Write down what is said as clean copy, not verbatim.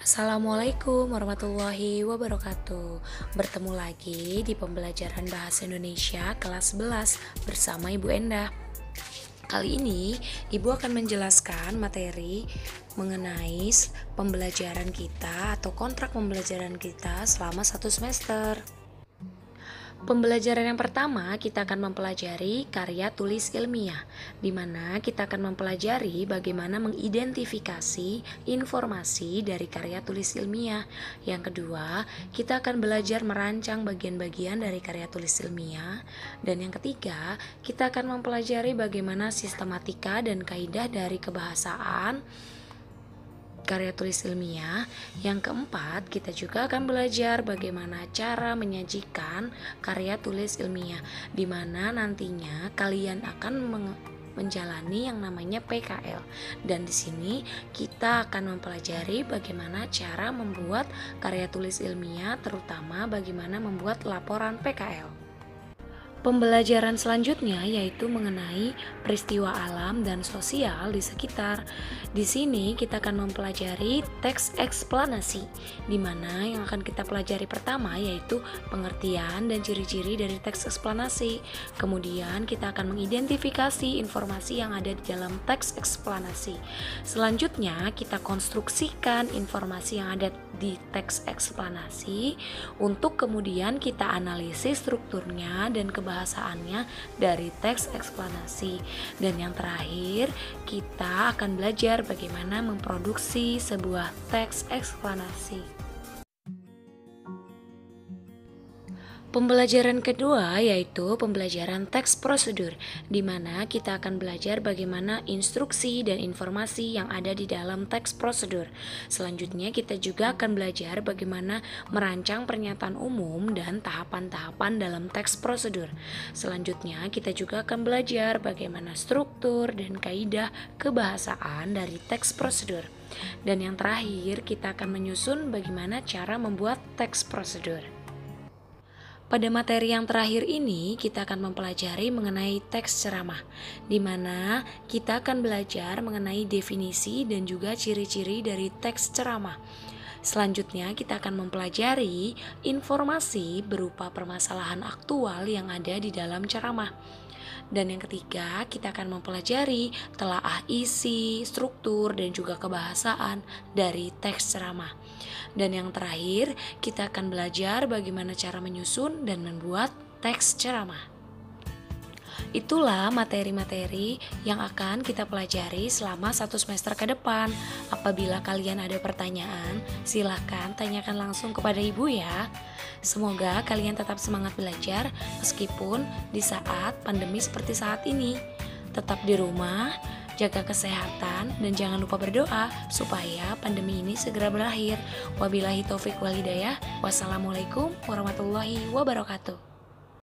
Assalamualaikum warahmatullahi wabarakatuh. Bertemu lagi di pembelajaran Bahasa Indonesia kelas 11 bersama Ibu Endah. Kali ini Ibu akan menjelaskan materi mengenai pembelajaran kita atau kontrak pembelajaran kita selama 1 semester. Pembelajaran yang pertama, kita akan mempelajari karya tulis ilmiah, di mana kita akan mempelajari bagaimana mengidentifikasi informasi dari karya tulis ilmiah. Yang kedua, kita akan belajar merancang bagian-bagian dari karya tulis ilmiah. Dan yang ketiga, kita akan mempelajari bagaimana sistematika dan kaidah dari kebahasaan karya tulis ilmiah. Yang keempat, kita juga akan belajar bagaimana cara menyajikan karya tulis ilmiah, di mana nantinya kalian akan menjalani yang namanya PKL. Dan di sini kita akan mempelajari bagaimana cara membuat karya tulis ilmiah, terutama bagaimana membuat laporan PKL. Pembelajaran selanjutnya yaitu mengenai peristiwa alam dan sosial di sekitar. Di sini kita akan mempelajari teks eksplanasi, di mana yang akan kita pelajari pertama yaitu pengertian dan ciri-ciri dari teks eksplanasi. Kemudian kita akan mengidentifikasi informasi yang ada di dalam teks eksplanasi. Selanjutnya kita konstruksikan informasi yang ada di teks eksplanasi untuk kemudian kita analisis strukturnya dan kebahasaannya dari teks eksplanasi. Dan yang terakhir, kita akan belajar bagaimana memproduksi sebuah teks eksplanasi. Pembelajaran kedua yaitu pembelajaran teks prosedur, di mana kita akan belajar bagaimana instruksi dan informasi yang ada di dalam teks prosedur. Selanjutnya kita juga akan belajar bagaimana merancang pernyataan umum dan tahapan-tahapan dalam teks prosedur. Selanjutnya kita juga akan belajar bagaimana struktur dan kaidah kebahasaan dari teks prosedur. Dan yang terakhir, kita akan menyusun bagaimana cara membuat teks prosedur. Pada materi yang terakhir ini, kita akan mempelajari mengenai teks ceramah, di mana kita akan belajar mengenai definisi dan juga ciri-ciri dari teks ceramah. Selanjutnya, kita akan mempelajari informasi berupa permasalahan aktual yang ada di dalam ceramah. Dan yang ketiga, kita akan mempelajari telaah isi, struktur, dan juga kebahasaan dari teks ceramah. Dan yang terakhir, kita akan belajar bagaimana cara menyusun dan membuat teks ceramah. Itulah materi-materi yang akan kita pelajari selama 1 semester ke depan. Apabila kalian ada pertanyaan, silahkan tanyakan langsung kepada Ibu ya. Semoga kalian tetap semangat belajar meskipun di saat pandemi seperti saat ini. Tetap di rumah, jaga kesehatan, dan jangan lupa berdoa supaya pandemi ini segera berakhir. Wabillahi taufik wal hidayah. Wassalamualaikum warahmatullahi wabarakatuh.